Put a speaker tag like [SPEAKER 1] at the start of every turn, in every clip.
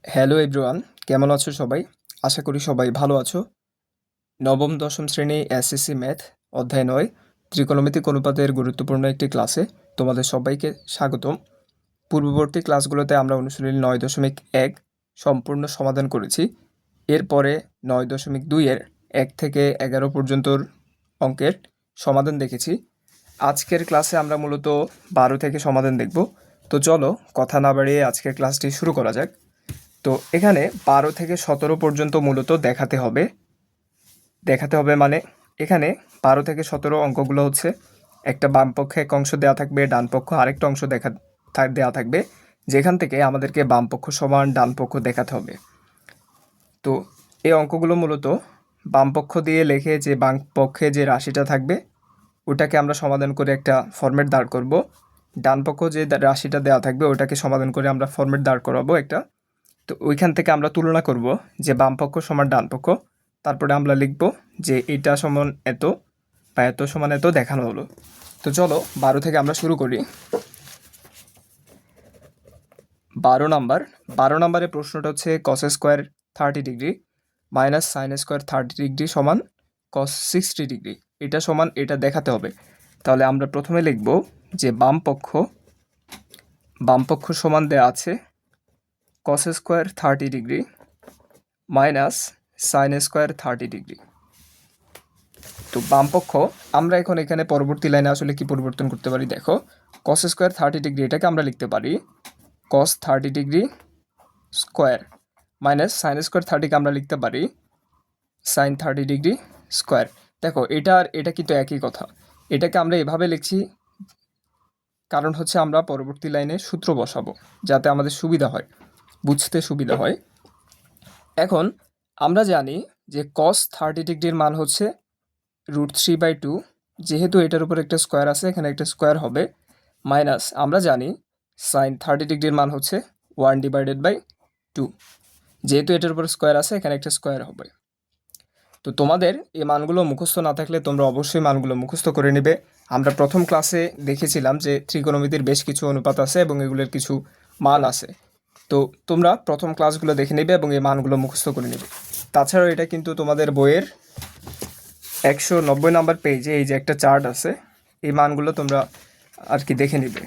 [SPEAKER 1] Hello everyone, কেমন আছো সবাই? আশা করি সবাই ভালো আছো। নবম দশম শ্রেণী এসএসসি ম্যাথ অধ্যায় ৯ ত্রিকোণমিতিক অনুপাতের গুরুত্বপূর্ণ একটি ক্লাসে তোমাদের সবাইকে স্বাগতম। পূর্ববর্তী ক্লাসগুলোতে আমরা অনুশীলনী ৯.১ সম্পূর্ণ সমাধান করেছি। এরপরে ৯.২ এর ১ থেকে ১১ পর্যন্তর অঙ্কের সমাধান দেখেছি। আজকের ক্লাসে আমরা মূলত ১২ থেকে সমাধান দেখব। তো চলো কথা না বাড়িয়ে আজকের ক্লাসটি শুরু করা যাক। তো এখানে ১২ থেকে ১৭ পর্যন্ত মূলত দেখাতে হবে মানে এখানে ১২ থেকে ১৭ অঙ্কগুলো হচ্ছে একটা বাম পক্ষে এক অংশ দেওয়া থাকবে, ডান পক্ষ আরেকটা অংশ দেওয়া থাকবে, যেখান থেকে আমাদেরকে বাম পক্ষ সমান ডান পক্ষ দেখাতে হবে। তো এই অঙ্কগুলো মূলত বাম পক্ষ দিয়ে লিখে যে বাম পক্ষে যে রাশিটা থাকবে ওটাকে আমরা সমাধান করে একটা ফরম্যাট দাঁড় করব, ডান পক্ষ যে রাশিটা দেওয়া থাকবে ওটাকে সমাধান করে আমরা ফরম্যাট দাঁড় করাবো একটা। তো ওইখান থেকে আমরা তুলনা করব যে বাম পক্ষ সমান ডান পক্ষ, তারপরে আমরা লিখব যে এটা সমান এত বা এত সমান এত দেখানো হলো। তো চলো ১২ থেকে আমরা শুরু করি। ১২ নম্বরের প্রশ্নটা হচ্ছে cos square 30 degree minus sine square 30 degree সমান কস 60 ডিগ্রি, এটা সমান এটা দেখাতে হবে। তাহলে আমরা প্রথমে লিখব যে বাম পক্ষ সমান দেওয়া আছে cos square 30 degree minus sine square 30 degree. তো বাম পক্ষ আমরা এখন এখানে পরবর্তী লাইনে আসলে কি পরিবর্তন করতে পারি দেখো, কস স্কোয়ার 30 ডিগ্রি এটাকে আমরা লিখতে পারি cos 30 degree square minus sine square 30কে আমরা লিখতে পারি সাইন 30 ডিগ্রি স্কোয়ার। দেখো এটা আর এটা কিন্তু একই কথা, এটাকে আমরা এভাবে লিখছি কারণ হচ্ছে আমরা পরবর্তী লাইনে সূত্র বসাবো যাতে আমাদের সুবিধা হয়, বুঝতে সুবিধা হয়। এখন আমরা জানি যে কস 30 ডিগ্রির মান হচ্ছে √3/2, যেহেতু এটার উপর একটা স্কোয়ার আছে এখানে একটা স্কোয়ার হবে, মাইনাস আমরা জানি সাইন 30 ডিগ্রির মান হচ্ছে 1/2, যেহেতু এটার উপর স্কোয়ার আছে এখানে একটা স্কোয়ার হবে। তো তোমাদের এই মানগুলো মুখস্থ না থাকলে তোমরা অবশ্যই মানগুলো মুখস্থ করে নেবে। আমরা প্রথম ক্লাসে দেখেছিলাম যে ত্রিকোণমিতির বেশ কিছু অনুপাত আছে এবং এগুলোর কিছু মান আছে। তো তোমরা প্রথম ক্লাসগুলো দেখে নেবে এবং এই মানগুলো মুখস্থ করে নেবে। তাছাড়াও এটা কিন্তু তোমাদের বইয়ের 190 নম্বর পেজে এই যে একটা চার্ট আছে, এই মানগুলো তোমরা আর কি দেখে নিবে,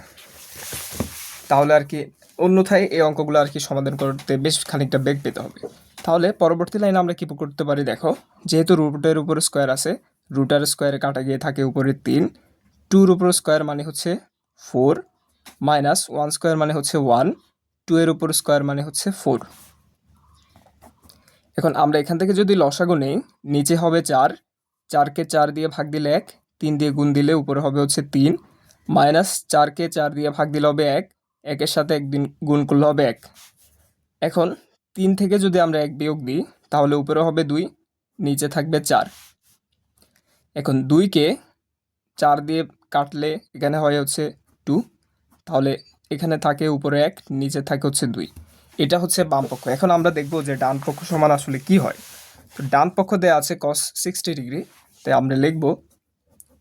[SPEAKER 1] তাহলে আর কি অন্যথায় এই অঙ্কগুলো আর কি সমাধান করতে বেশ খানিকটা বেগ পেতে হবে। তাহলে পরবর্তী লাইনে আমরা কী করতে পারি দেখো, যেহেতু রুটের উপর স্কোয়ার আছে, রুটার স্কোয়ারে কাটা গিয়ে থাকে উপরে 3, 2-র উপর স্কোয়ার মানে হচ্ছে 4 মাইনাস 1 স্কোয়ার মানে হচ্ছে 1, 2-এর উপর স্কোয়ার মানে হচ্ছে 4। এখন আমরা এখান থেকে যদি লসাগু নেই, নিচে হবে 4, 4কে 4 দিয়ে ভাগ দিলে 1, 3 দিয়ে গুণ দিলে উপরে হবে হচ্ছে 3, মাইনাস 4কে 4 দিয়ে ভাগ দিলে হবে 1, 1-এর সাথে 1 দিন গুণ করলে হবে 1। এখন 3 থেকে যদি আমরা 1 বিয়োগ দিই তাহলে উপরে হবে 2, নিচে থাকবে 4। এখন 2কে 4 দিয়ে কাটলে এখানে হয় হচ্ছে 2, তাহলে এখানে থাকে উপরে 1, নিচে থাকে হচ্ছে 2। এটা হচ্ছে বাম পক্ষ। এখন আমরা দেখব যে ডান পক্ষ সমান আসলে কি হয়। তো ডান পক্ষ দেওয়া আছে cos 60 ডিগ্রি, তাই আমরা লিখব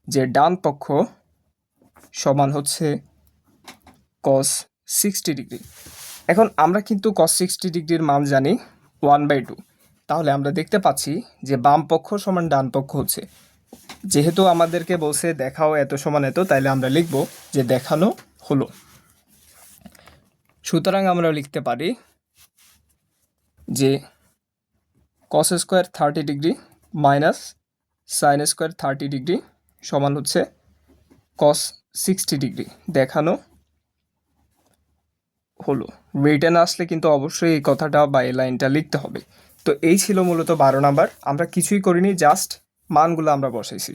[SPEAKER 1] যে ডান পক্ষ সমান হচ্ছে cos 60 ডিগ্রি। এখন আমরা কিন্তু cos 60 ডিগ্রির মান জানি 1/2, তাহলে আমরা দেখতে পাচ্ছি যে বাম পক্ষ সমান ডান পক্ষ হচ্ছে, যেহেতু আমাদেরকে বলছে দেখাও এত সমান এত, তাইলে আমরা লিখব যে দেখানো হলো। সুতরাং আমরা লিখতে পারি যে cos square 30 degree minus sine square 30 degree সমান হচ্ছে cos 60 ডিগ্রি দেখানো হলো। রিটেন আসলে কিন্তু অবশ্যই এই কথাটা বা এই লাইনটা লিখতে হবে। তো এই ছিল মূলত 12 নাম্বার। আমরা কিছুই করিনি, জাস্ট মানগুলো আমরা বসাইছি,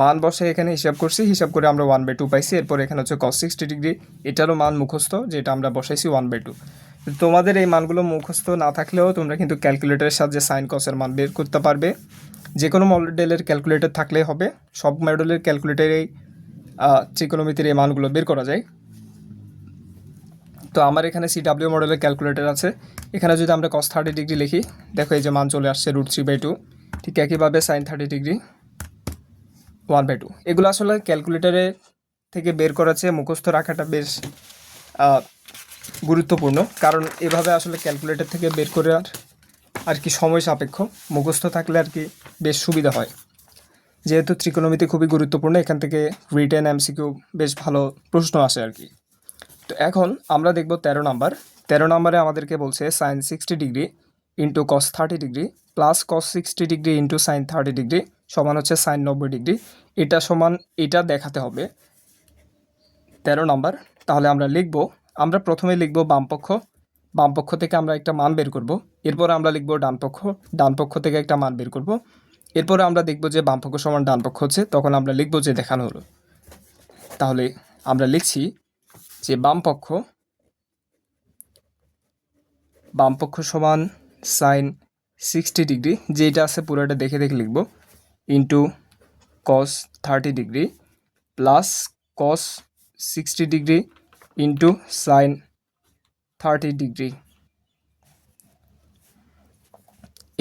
[SPEAKER 1] মান বসে এখানে হিসাব করছি, হিসাব করে আমরা 1/2 পাইছি। এরপর এখানে হচ্ছে cos 60 ডিগ্রি, এটারও মান মুখস্থ যেটা আমরা বসাইছি 1/2। তোমাদের এই মানগুলো মুখস্থ না থাকলেও তোমরা কিন্তু ক্যালকুলেটরের সাহায্যে সাইন কসের মান বের করতে পারবে। যে কোনো মডেলের ক্যালকুলেটর থাকলেই হবে, সব মডেলের ক্যালকুলেটরেই ত্রিকোণমিতির এই মানগুলো বের করা যায়। তো আমার এখানে CW মডেলের ক্যালকুলেটর আছে, এখানে যদি আমরা cos 30 ডিগ্রি লিখি দেখো এই যে মান চলে আসছে √3/2, ঠিক একইভাবে সাইন 30 ডিগ্রি 1/2। এগুলো আসলে ক্যালকুলেটরে থেকে বের করাচ্ছে মুখস্থ রাখাটা বেশ গুরুত্বপূর্ণ, কারণ এভাবে আসলে ক্যালকুলেটর থেকে বের করে আর কি সময় সাপেক্ষ, মুখস্থ থাকলে আর কি বেশ সুবিধা হয়। যেহেতু ত্রিকোণমিতি খুবই গুরুত্বপূর্ণ, এখান থেকে রিটেন এমসিকিউ বেশ ভালো প্রশ্ন আসে আর কি। তো এখন আমরা দেখব 13 নাম্বার। 13 নাম্বারে আমাদেরকে বলছে sine 60 degree into cos 30 degree plus cos 60 degree into sine 30 degree সমান হচ্ছে সাইন 90 ডিগ্রি। এটা সমান এটা দেখাতে হবে 13 নাম্বার। তাহলে আমরা প্রথমে লিখব বামপক্ষ থেকে আমরা একটা মান বের করব। এরপর আমরা লিখব ডানপক্ষ থেকে একটা মান বের করব। এরপরে আমরা দেখব যে বামপক্ষ সমান ডানপক্ষ হচ্ছে, তখন আমরা লিখব যে দেখানো হলো। তাহলে আমরা লিখছি যে বামপক্ষ সমান সাইন 60 ডিগ্রি, যেটা আছে পুরোটা দেখে দেখে লিখব, into cos 30 degree plus cos 60 degree into sine 30 degree.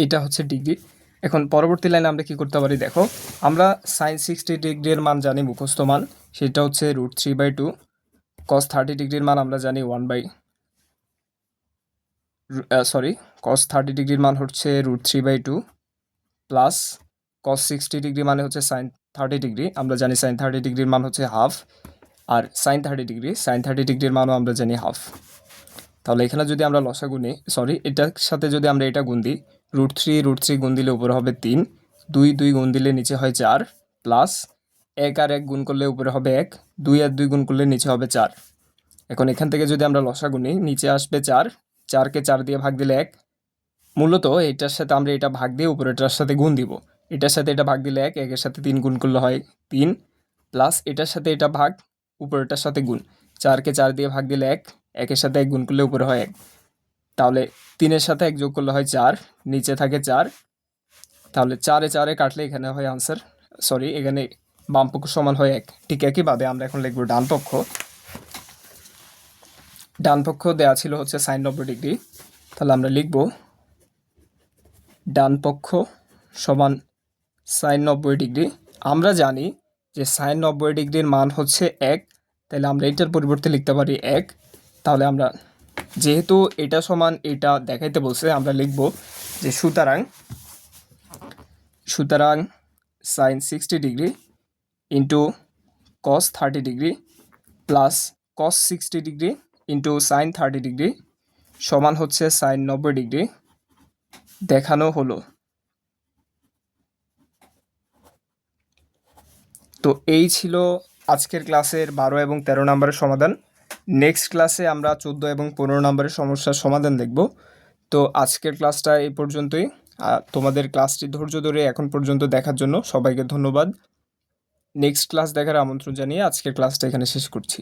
[SPEAKER 1] এটা হচ্ছে ডিগ্রি। এখন পরবর্তী লাইনে আমরা কি করতে পারি দেখো, আমরা সাইন 60 ডিগ্রির মান জানি মুখস্থ মান, সেটা হচ্ছে √3/2। কস 30 ডিগ্রির মান আমরা জানি কস 30 ডিগ্রির মান হচ্ছে √3/2 প্লাস কস 60 ডিগ্রি মানে হচ্ছে সাইন 30 ডিগ্রি, আমরা জানি সাইন 30 ডিগ্রির মান হচ্ছে হাফ, আর সাইন 30 ডিগ্রির মানও আমরা জানি হাফ। তাহলে এখানে যদি আমরা এটার সাথে যদি আমরা এটা গুণ দিই, √3 গুণ দিলে উপরে হবে 3, 2 গুণ দিলে নিচে হয় 4, প্লাস 1 আর 1 গুণ করলে উপরে হবে 1, 2 আর 2 গুণ করলে নিচে হবে 4। এখন এখান থেকে যদি আমরা লসাগু নিই, নিচে আসবে 4, 4কে 4 দিয়ে ভাগ দিলে 1। মূলত এটার সাথে আমরা এটা ভাগ দিয়ে উপরেটার সাথে গুণ দিব, এটার সাথে এটা ভাগ দিলে 1, 1-এর সাথে 3 গুণ করলে হয় 3, প্লাস এটার সাথে এটা ভাগ, উপরেটার সাথে গুণ, 4কে 4 দিয়ে ভাগ দিলে 1, 1-এর সাথে 1 গুণ করলে উপরে হয় 1। তাহলে 3-এর সাথে 1 যোগ করলে হয় 4, নিচে থাকে 4। তাহলে 4-এ 4-এ কাটলে এখানে হয় আনসার, এখানে বামপক্ষ সমান হয় 1। ঠিক একইভাবে আমরা এখন লিখব ডানপক্ষ দেওয়া ছিল হচ্ছে সাইন 90 ডিগ্রি। তাহলে আমরা লিখব ডানপক্ষ সমান সাইন 90 ডিগ্রি। আমরা জানি যে সাইন 90 ডিগ্রির মান হচ্ছে 1, তাহলে আমরা এটার পরিবর্তে লিখতে পারি 1। তাহলে আমরা যেহেতু এটা সমান এটা দেখাইতে বলছে, আমরা লিখব যে সুতরাং sine 60 degree into cos 30 degree plus cos 60 degree into sine 30 degree সমান হচ্ছে সাইন 90 ডিগ্রি দেখানো হলো। তো এই ছিল আজকের ক্লাসের 12 এবং 13 নম্বরের সমাধান। নেক্সট ক্লাসে আমরা 14 এবং 15 নম্বরের সমস্যার সমাধান দেখব। তো আজকের ক্লাসটা এই পর্যন্তই। তোমাদের ক্লাসটি ধৈর্য ধরে এখন পর্যন্ত দেখার জন্য সবাইকে ধন্যবাদ। নেক্সট ক্লাস দেখার আমন্ত্রণ জানিয়ে আজকের ক্লাসটা এখানে শেষ করছি।